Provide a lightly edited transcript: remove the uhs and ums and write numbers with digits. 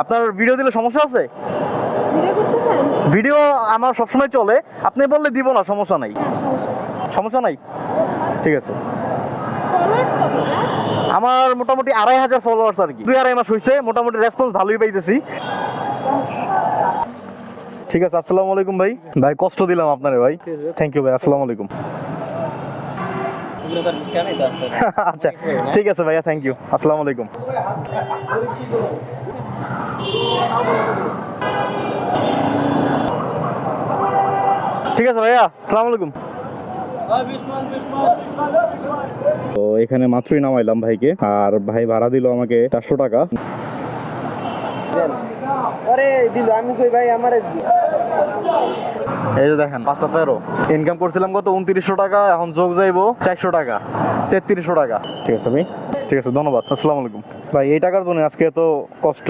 আপনার ভিডিও দিলে সমস্যা আছে? ভিডিও করতেছেন? ভিডিও আমার সবসময় চলে, আপনি বললে দিব না, সমস্যা নাই। হ্যাঁ, সমস্যা নেই। সমস্যা নাই, ঠিক আছে। ফলোয়ার্স কত না? আমার মোটামুটি 2500 ফলোয়ার্স আর কি, 2-2.5 মাস হয়েছে, মোটামুটি রেসপন্স ভালোই পাইতেছি। আচ্ছা। ঠিক আছে, আসসালামু আলাইকুম ভাই। ভাই কষ্ট দিলাম আপনারে ভাই, থ্যাংক ইউ ভাই, আসসালামু আলাইকুম। আচ্ছা ঠিক আছে ভাইয়া, থ্যাংক ইউ, আসসালামু আলাইকুম। ঠিক আছে ভাইয়া, আসসালামু আলাইকুম। তো এখানে মাত্রই নামাইলাম ভাইকে, আর ভাই ভাড়া দিল আমাকে 400 টাকা। আরে দিল, আমি কই ভাই আমারে এই যে দেখেন 5টা 13 ইনকাম করছিলাম কত 2900 টাকা, এখন যোগ যাইবো 400 টাকা, 3300 টাকা। ঠিক আছে ভাই, ঠিক আছে, ধন্যবাদ, আসসালামু আলাইকুম। ভাই এই টাকার জন্য আজকে এত কষ্ট।